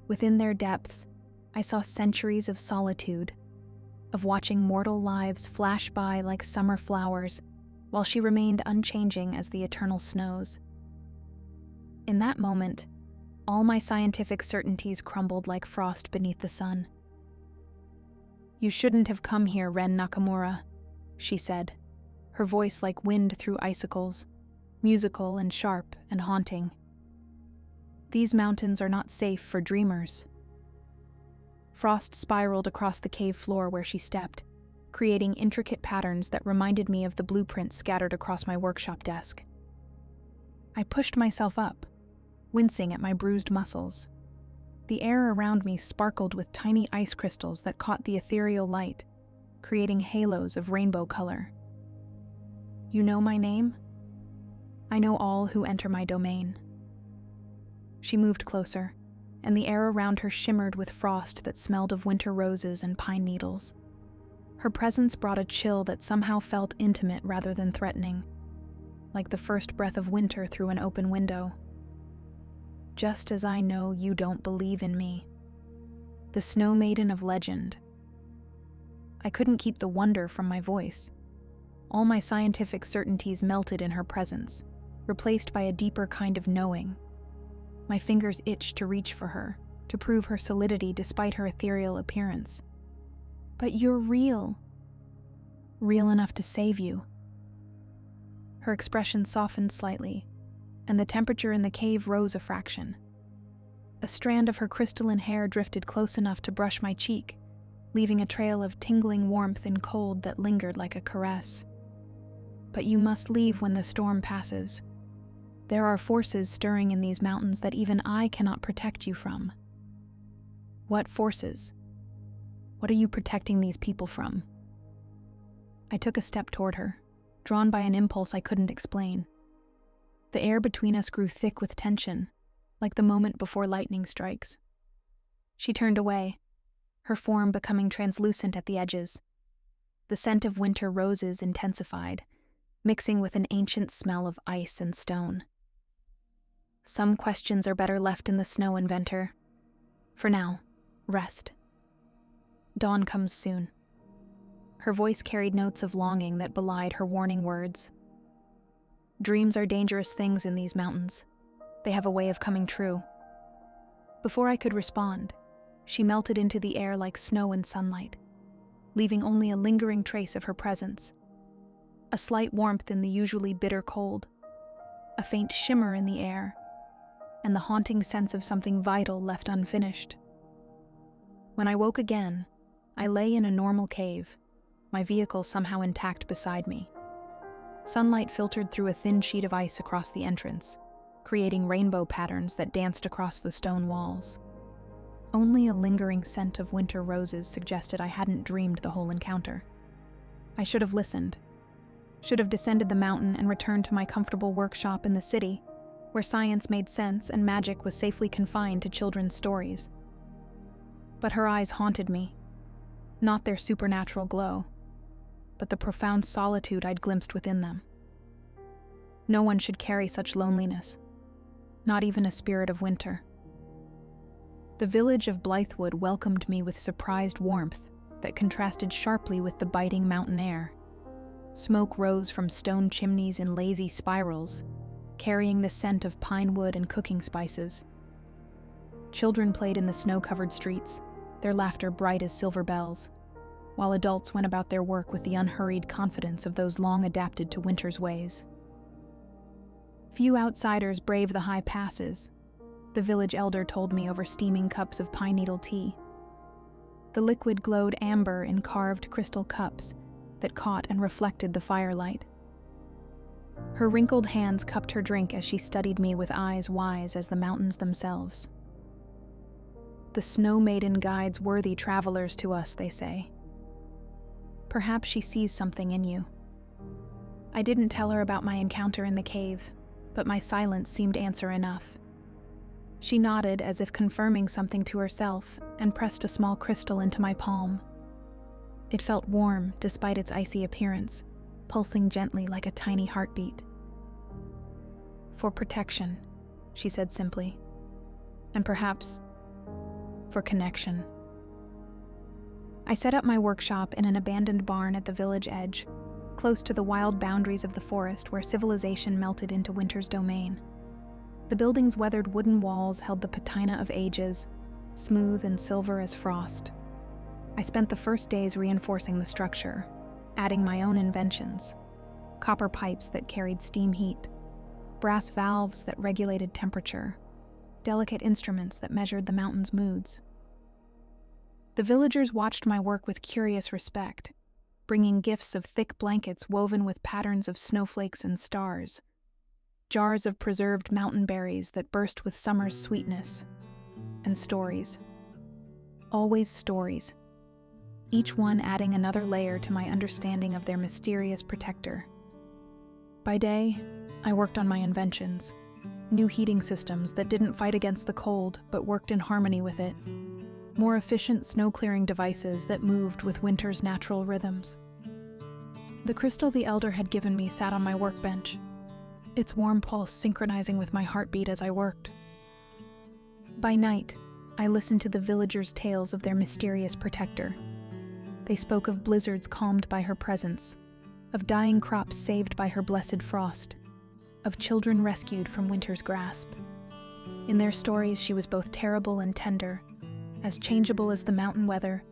Speaker 1: Within their depths, I saw centuries of solitude, of watching mortal lives flash by like summer flowers, while she remained unchanging as the eternal snows. In that moment, All my scientific certainties crumbled like frost beneath the sun. "You shouldn't have come here, Ren Nakamura," she said, her voice like wind through icicles, musical and sharp and haunting. "These mountains are not safe for dreamers." Frost spiraled across the cave floor where she stepped, creating intricate patterns that reminded me of the blueprints scattered across my workshop desk. I pushed myself up, wincing at my bruised muscles. The air around me sparkled with tiny ice crystals that caught the ethereal light, creating halos of rainbow color. "You know my name? I know all who enter my domain." She moved closer, and the air around her shimmered with frost that smelled of winter roses and pine needles. Her presence brought a chill that somehow felt intimate rather than threatening, like the first breath of winter through an open window. "Just as I know you don't believe in me. The Snow Maiden of legend." I couldn't keep the wonder from my voice. All my scientific certainties melted in her presence, replaced by a deeper kind of knowing. My fingers itched to reach for her, to prove her solidity despite her ethereal appearance. "But you're real. Real enough to save you." Her expression softened slightly, and the temperature in the cave rose a fraction. A strand of her crystalline hair drifted close enough to brush my cheek, leaving a trail of tingling warmth and cold that lingered like a caress. "But you must leave when the storm passes. There are forces stirring in these mountains that even I cannot protect you from." "What forces? What are you protecting these people from?" I took a step toward her, drawn by an impulse I couldn't explain. The air between us grew thick with tension, like the moment before lightning strikes. She turned away, her form becoming translucent at the edges. The scent of winter roses intensified, mixing with an ancient smell of ice and stone. "Some questions are better left in the snow, inventor. For now, rest. Dawn comes soon." Her voice carried notes of longing that belied her warning words. "Dreams are dangerous things in these mountains. They have a way of coming true." Before I could respond, she melted into the air like snow in sunlight, leaving only a lingering trace of her presence. A slight warmth in the usually bitter cold, a faint shimmer in the air, and the haunting sense of something vital left unfinished. When I woke again, I lay in a normal cave, my vehicle somehow intact beside me. Sunlight filtered through a thin sheet of ice across the entrance, creating rainbow patterns that danced across the stone walls. Only a lingering scent of winter roses suggested I hadn't dreamed the whole encounter. I should have listened. Should have descended the mountain and returned to my comfortable workshop in the city, where science made sense and magic was safely confined to children's stories. But her eyes haunted me. Not their supernatural glow, but the profound solitude I'd glimpsed within them. No one should carry such loneliness, not even a spirit of winter. The village of Blythewood welcomed me with surprised warmth that contrasted sharply with the biting mountain air. Smoke rose from stone chimneys in lazy spirals, carrying the scent of pine wood and cooking spices. Children played in the snow-covered streets, their laughter bright as silver bells, while adults went about their work with the unhurried confidence of those long adapted to winter's ways. Few outsiders brave the high passes, the village elder told me over steaming cups of pine needle tea. The liquid glowed amber in carved crystal cups that caught and reflected the firelight. Her wrinkled hands cupped her drink as she studied me with eyes wise as the mountains themselves. "The Snow Maiden guides worthy travelers to us," they say. "Perhaps she sees something in you." I didn't tell her about my encounter in the cave, but my silence seemed answer enough. She nodded as if confirming something to herself and pressed a small crystal into my palm. It felt warm despite its icy appearance, pulsing gently like a tiny heartbeat. "For protection," she said simply, "and perhaps for connection." I set up my workshop in an abandoned barn at the village edge, close to the wild boundaries of the forest where civilization melted into winter's domain. The building's weathered wooden walls held the patina of ages, smooth and silver as frost. I spent the first days reinforcing the structure, adding my own inventions: copper pipes that carried steam heat, brass valves that regulated temperature, delicate instruments that measured the mountain's moods. The villagers watched my work with curious respect, bringing gifts of thick blankets woven with patterns of snowflakes and stars, jars of preserved mountain berries that burst with summer's sweetness, and stories. Always stories, each one adding another layer to my understanding of their mysterious protector. By day, I worked on my inventions, new heating systems that didn't fight against the cold but worked in harmony with it, more efficient snow-clearing devices that moved with winter's natural rhythms. The crystal the elder had given me sat on my workbench, its warm pulse synchronizing with my heartbeat as I worked. By night, I listened to the villagers' tales of their mysterious protector. They spoke of blizzards calmed by her presence, of dying crops saved by her blessed frost, of children rescued from winter's grasp. In their stories, she was both terrible and tender, as changeable as the mountain weather,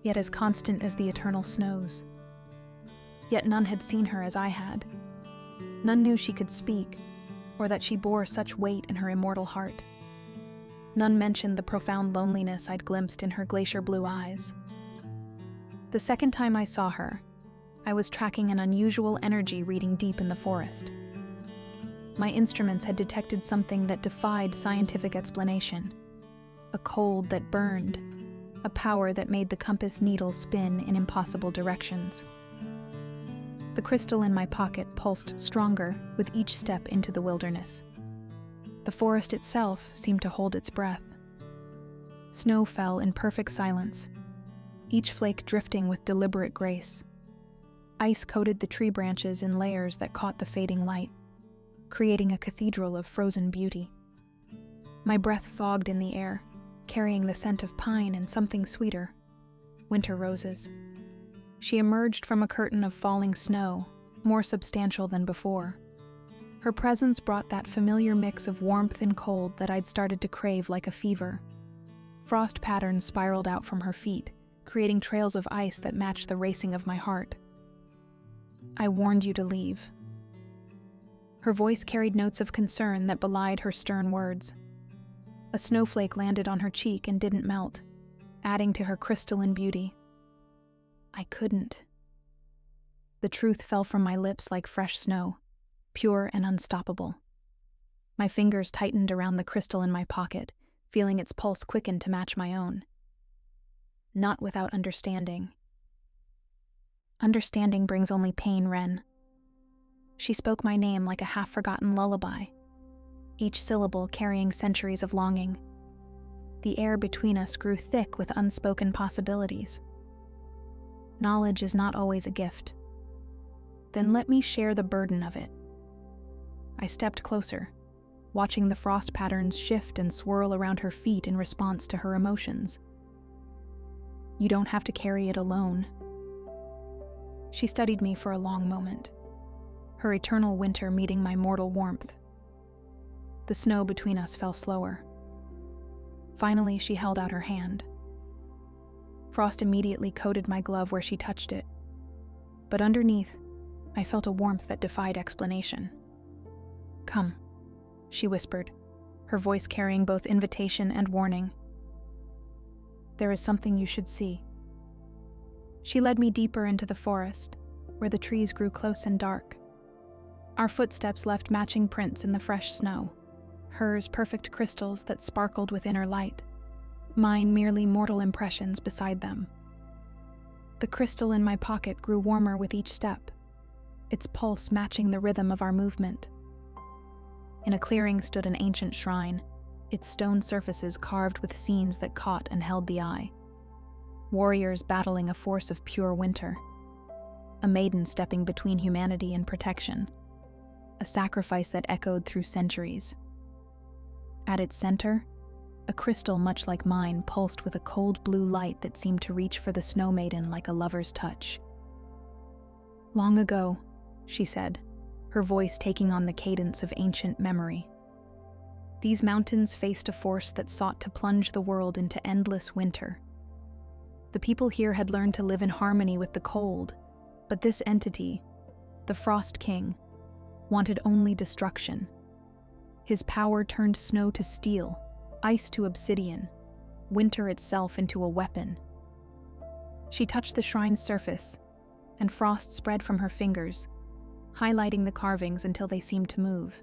Speaker 1: yet as constant as the eternal snows. Yet none had seen her as I had. None knew she could speak, or that she bore such weight in her immortal heart. None mentioned the profound loneliness I'd glimpsed in her glacier blue eyes. The second time I saw her, I was tracking an unusual energy reading deep in the forest. My instruments had detected something that defied scientific explanation. A cold that burned, a power that made the compass needle spin in impossible directions. The crystal in my pocket pulsed stronger with each step into the wilderness. The forest itself seemed to hold its breath. Snow fell in perfect silence, each flake drifting with deliberate grace. Ice coated the tree branches in layers that caught the fading light, creating a cathedral of frozen beauty. My breath fogged in the air, carrying the scent of pine and something sweeter, winter roses. She emerged from a curtain of falling snow, more substantial than before. Her presence brought that familiar mix of warmth and cold that I'd started to crave like a fever. Frost patterns spiraled out from her feet, creating trails of ice that matched the racing of my heart. "I warned you to leave." Her voice carried notes of concern that belied her stern words. A snowflake landed on her cheek and didn't melt, adding to her crystalline beauty. I couldn't. The truth fell from my lips like fresh snow, pure and unstoppable. My fingers tightened around the crystal in my pocket, feeling its pulse quicken to match my own. Not without understanding. Understanding brings only pain, Ren. She spoke my name like a half-forgotten lullaby, each syllable carrying centuries of longing. The air between us grew thick with unspoken possibilities. Knowledge is not always a gift. Then let me share the burden of it. I stepped closer, watching the frost patterns shift and swirl around her feet in response to her emotions. You don't have to carry it alone. She studied me for a long moment, her eternal winter meeting my mortal warmth. The snow between us fell slower. Finally, she held out her hand. Frost immediately coated my glove where she touched it, but underneath, I felt a warmth that defied explanation. "Come," she whispered, her voice carrying both invitation and warning. "There is something you should see." She led me deeper into the forest, where the trees grew close and dark. Our footsteps left matching prints in the fresh snow, hers perfect crystals that sparkled with inner light, mine merely mortal impressions beside them. The crystal in my pocket grew warmer with each step, its pulse matching the rhythm of our movement. In a clearing stood an ancient shrine, its stone surfaces carved with scenes that caught and held the eye. Warriors battling a force of pure winter. A maiden stepping between humanity and protection. A sacrifice that echoed through centuries. At its center, a crystal much like mine pulsed with a cold blue light that seemed to reach for the snow maiden like a lover's touch. "Long ago," she said, her voice taking on the cadence of ancient memory. These mountains faced a force that sought to plunge the world into endless winter. The people here had learned to live in harmony with the cold, but this entity, the Frost King, wanted only destruction. His power turned snow to steel, ice to obsidian, winter itself into a weapon. She touched the shrine's surface, and frost spread from her fingers, highlighting the carvings until they seemed to move.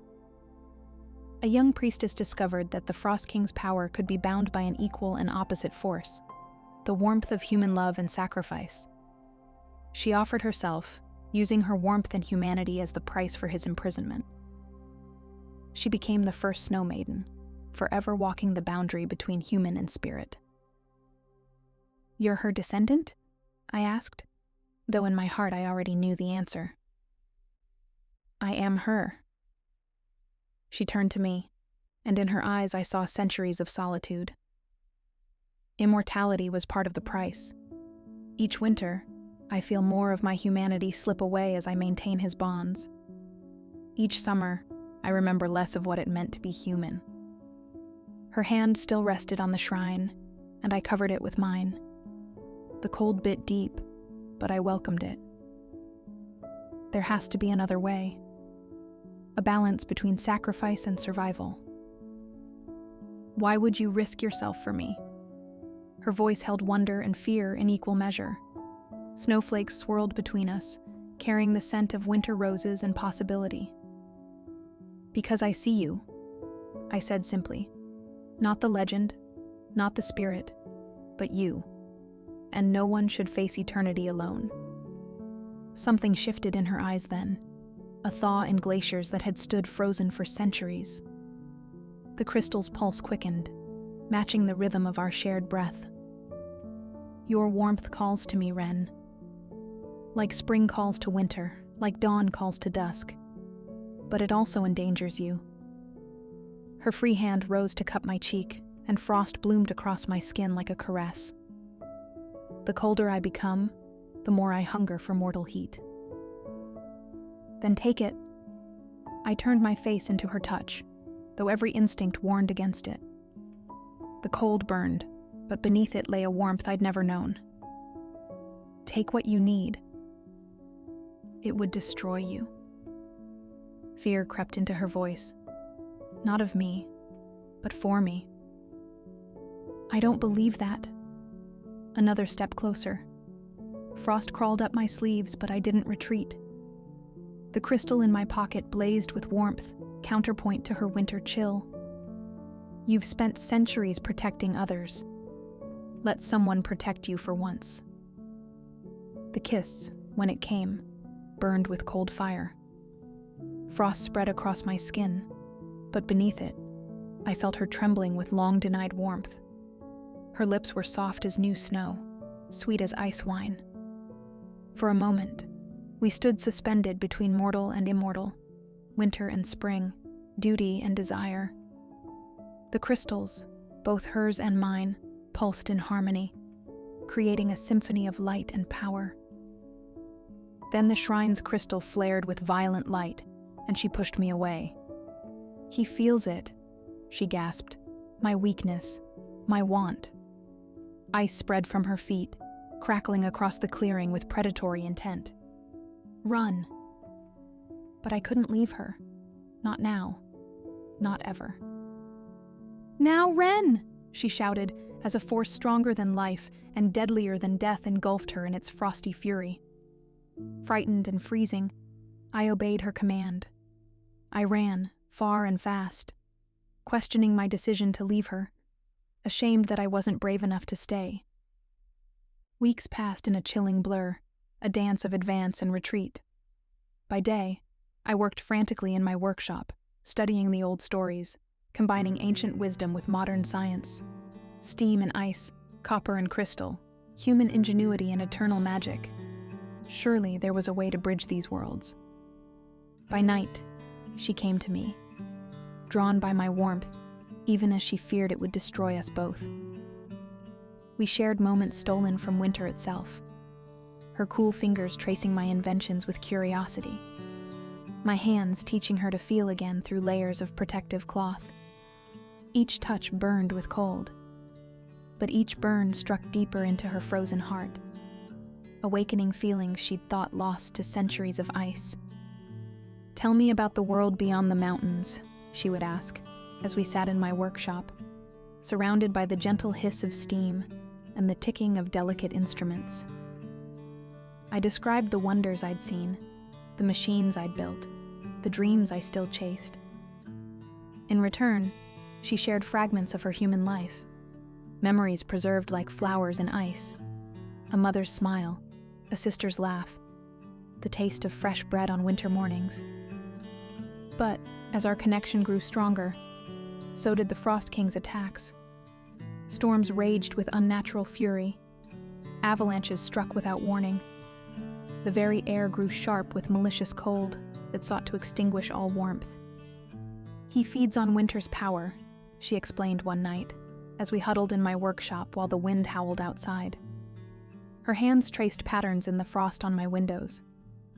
Speaker 1: A young priestess discovered that the Frost King's power could be bound by an equal and opposite force, the warmth of human love and sacrifice. She offered herself, using her warmth and humanity as the price for his imprisonment. She became the first snow maiden, forever walking the boundary between human and spirit. "You're her descendant?" I asked, though in my heart I already knew the answer. "I am her." She turned to me, and in her eyes I saw centuries of solitude. Immortality was part of the price. Each winter, I feel more of my humanity slip away as I maintain his bonds. Each summer, I remember less of what it meant to be human. Her hand still rested on the shrine, and I covered it with mine. The cold bit deep, but I welcomed it. There has to be another way. A balance between sacrifice and survival. "Why would you risk yourself for me?" Her voice held wonder and fear in equal measure. Snowflakes swirled between us, carrying the scent of winter roses and possibility. "Because I see you," I said simply. "Not the legend, not the spirit, but you. And no one should face eternity alone." Something shifted in her eyes then, a thaw in glaciers that had stood frozen for centuries. The crystal's pulse quickened, matching the rhythm of our shared breath. "Your warmth calls to me, Ren. Like spring calls to winter, like dawn calls to dusk. But it also endangers you." Her free hand rose to cup my cheek, and frost bloomed across my skin like a caress. The colder I become, the more I hunger for mortal heat. "Then take it." I turned my face into her touch, though every instinct warned against it. The cold burned, but beneath it lay a warmth I'd never known. "Take what you need." "It would destroy you." Fear crept into her voice. Not of me, but for me. "I don't believe that." Another step closer. Frost crawled up my sleeves, but I didn't retreat. The crystal in my pocket blazed with warmth, counterpoint to her winter chill. "You've spent centuries protecting others. Let someone protect you for once." The kiss, when it came, burned with cold fire. Frost spread across my skin, but beneath it, I felt her trembling with long-denied warmth. Her lips were soft as new snow, sweet as ice wine. For a moment, we stood suspended between mortal and immortal, winter and spring, duty and desire. The crystals, both hers and mine, pulsed in harmony, creating a symphony of light and power. Then the shrine's crystal flared with violent light, and she pushed me away. "He feels it," she gasped. "My weakness, my want." Ice spread from her feet, crackling across the clearing with predatory intent. "Run." But I couldn't leave her. Not now. Not ever. "Now, Ren!" she shouted, as a force stronger than life and deadlier than death engulfed her in its frosty fury. Frightened and freezing, I obeyed her command. I ran, far and fast, questioning my decision to leave her, ashamed that I wasn't brave enough to stay. Weeks passed in a chilling blur, a dance of advance and retreat. By day, I worked frantically in my workshop, studying the old stories, combining ancient wisdom with modern science. Steam and ice, copper and crystal, human ingenuity and eternal magic. Surely there was a way to bridge these worlds. By night, she came to me, drawn by my warmth, even as she feared it would destroy us both. We shared moments stolen from winter itself, her cool fingers tracing my inventions with curiosity, my hands teaching her to feel again through layers of protective cloth. Each touch burned with cold, but each burn struck deeper into her frozen heart, awakening feelings she'd thought lost to centuries of ice. "Tell me about the world beyond the mountains," she would ask, as we sat in my workshop, surrounded by the gentle hiss of steam and the ticking of delicate instruments. I described the wonders I'd seen, the machines I'd built, the dreams I still chased. In return, she shared fragments of her human life, memories preserved like flowers in ice, a mother's smile, a sister's laugh, the taste of fresh bread on winter mornings. But as our connection grew stronger, so did the Frost King's attacks. Storms raged with unnatural fury. Avalanches struck without warning. The very air grew sharp with malicious cold that sought to extinguish all warmth. "He feeds on winter's power," she explained one night, as we huddled in my workshop while the wind howled outside. Her hands traced patterns in the frost on my windows,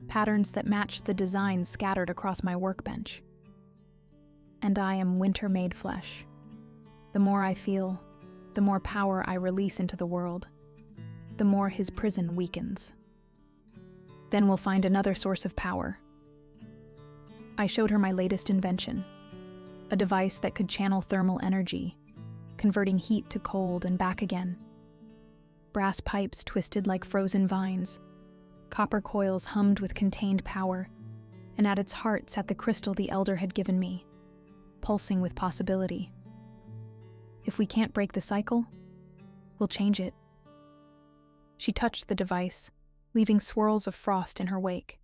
Speaker 1: patterns that matched the designs scattered across my workbench. "And I am winter-made flesh. The more I feel, the more power I release into the world, the more his prison weakens. Then we'll find another source of power." I showed her my latest invention, a device that could channel thermal energy, converting heat to cold and back again. Brass pipes twisted like frozen vines, copper coils hummed with contained power, and at its heart sat the crystal the elder had given me, pulsing with possibility. "If we can't break the cycle, we'll change it." She touched the device, leaving swirls of frost in her wake.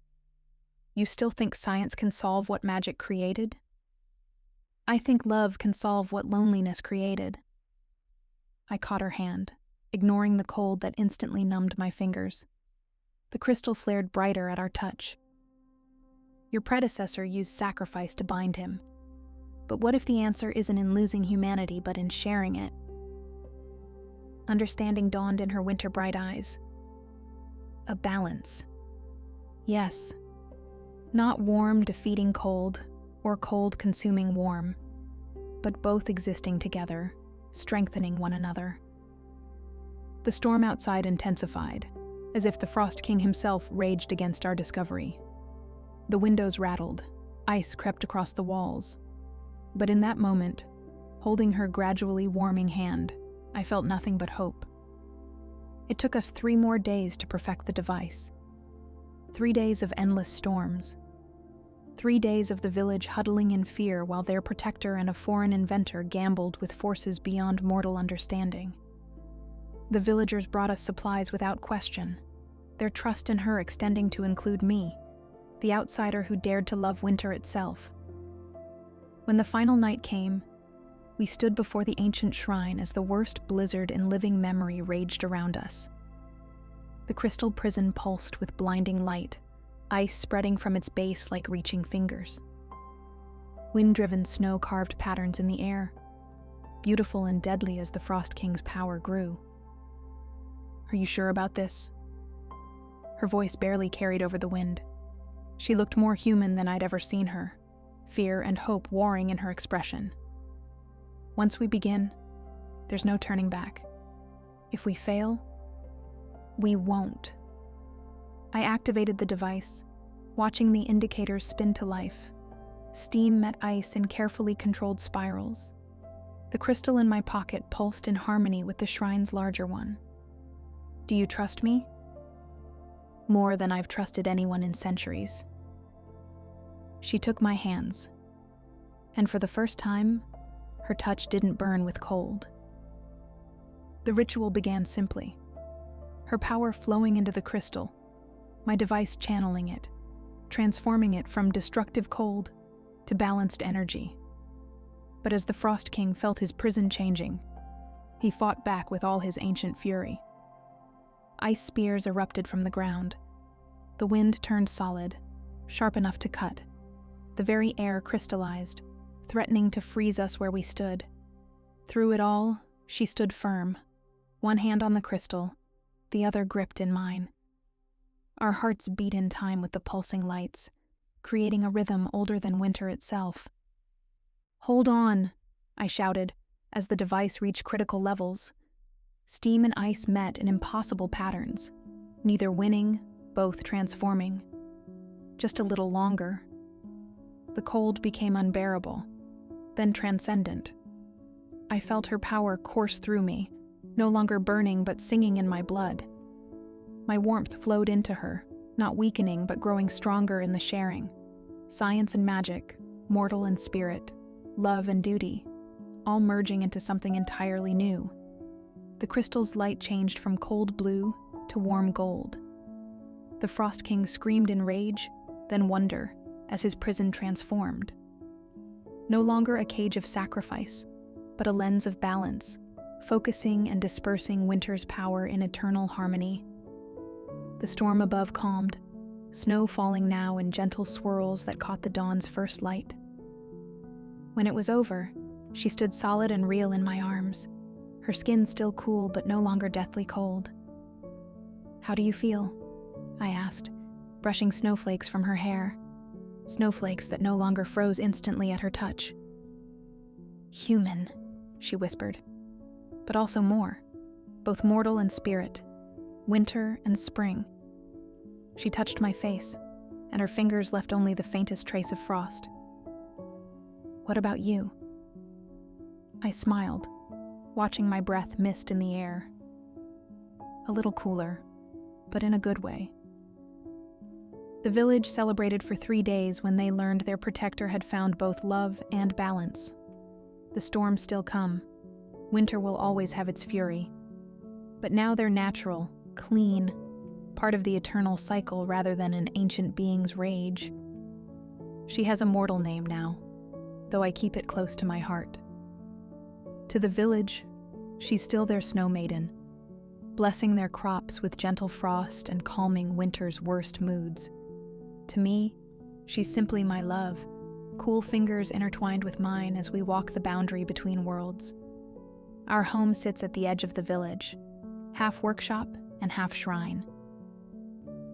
Speaker 1: "You still think science can solve what magic created? I think love can solve what loneliness created." I caught her hand, ignoring the cold that instantly numbed my fingers. The crystal flared brighter at our touch. "Your predecessor used sacrifice to bind him. But what if the answer isn't in losing humanity, but in sharing it?" Understanding dawned in her winter-bright eyes. A balance. Yes. Not warm defeating cold, or cold consuming warm, but both existing together, strengthening one another. The storm outside intensified, as if the Frost King himself raged against our discovery. The windows rattled, ice crept across the walls. But in that moment, holding her gradually warming hand, I felt nothing but hope. It took us 3 more days to perfect the device. 3 days of endless storms. 3 days of the village huddling in fear while their protector and a foreign inventor gambled with forces beyond mortal understanding. The villagers brought us supplies without question, their trust in her extending to include me, the outsider who dared to love winter itself. When the final night came, we stood before the ancient shrine as the worst blizzard in living memory raged around us. The crystal prison pulsed with blinding light, ice spreading from its base like reaching fingers. Wind-driven snow carved patterns in the air, beautiful and deadly as the Frost King's power grew. "Are you sure about this?" Her voice barely carried over the wind. She looked more human than I'd ever seen her, fear and hope warring in her expression. "Once we begin, there's no turning back. If we fail, we won't." I activated the device, watching the indicators spin to life. Steam met ice in carefully controlled spirals. The crystal in my pocket pulsed in harmony with the shrine's larger one. "Do you trust me?" "More than I've trusted anyone in centuries." She took my hands, and for the first time, her touch didn't burn with cold. The ritual began simply, her power flowing into the crystal, my device channeling it, transforming it from destructive cold to balanced energy. But as the Frost King felt his prison changing, he fought back with all his ancient fury. Ice spears erupted from the ground. The wind turned solid, sharp enough to cut. The very air crystallized, threatening to freeze us where we stood. Through it all, she stood firm, one hand on the crystal, the other gripped in mine. Our hearts beat in time with the pulsing lights, creating a rhythm older than winter itself. "Hold on," I shouted, As the device reached critical levels, steam and ice met in impossible patterns, neither winning, both transforming. Just a little longer. The cold became unbearable, then transcendent. I felt her power course through me, no longer burning but singing in my blood. My warmth flowed into her, not weakening but growing stronger in the sharing. Science and magic, mortal and spirit, love and duty, all merging into something entirely new. The crystal's light changed from cold blue to warm gold. The Frost King screamed in rage, then wonder, as his prison transformed. No longer a cage of sacrifice, but a lens of balance, focusing and dispersing winter's power in eternal harmony. The storm above calmed, snow falling now in gentle swirls that caught the dawn's first light. When it was over, she stood solid and real in my arms, her skin still cool but no longer deathly cold. "How do you feel?" I asked, brushing snowflakes from her hair, snowflakes that no longer froze instantly at her touch. "Human," she whispered, "but also more, both mortal and spirit, winter and spring." She touched my face, and her fingers left only the faintest trace of frost. "What about you?" I smiled, watching my breath mist in the air. A little cooler, but in a good way. The village celebrated for 3 days when they learned their protector had found both love and balance. The storms still come. Winter will always have its fury. But now they're natural, clean, part of the eternal cycle rather than an ancient being's rage. She has a mortal name now, though I keep it close to my heart. To the village, she's still their snow maiden, blessing their crops with gentle frost and calming winter's worst moods. To me, she's simply my love, cool fingers intertwined with mine as we walk the boundary between worlds. Our home sits at the edge of the village, half workshop and half shrine.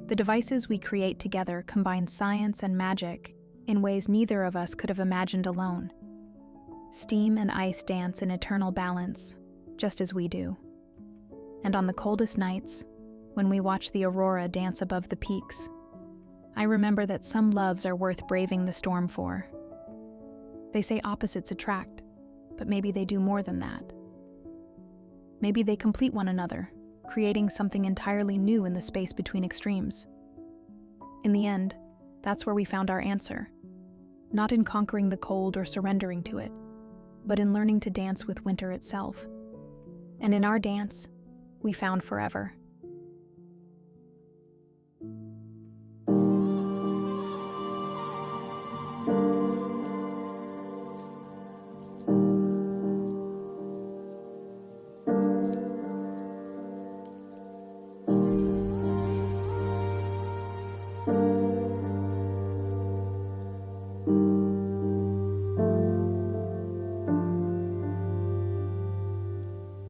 Speaker 1: The devices we create together combine science and magic in ways neither of us could have imagined alone. Steam and ice dance in eternal balance, just as we do. And on the coldest nights, when we watch the aurora dance above the peaks, I remember that some loves are worth braving the storm for. They say opposites attract, but maybe they do more than that. Maybe they complete one another, creating something entirely new in the space between extremes. In the end, that's where we found our answer. Not in conquering the cold or surrendering to it, but in learning to dance with winter itself. And in our dance, we found forever.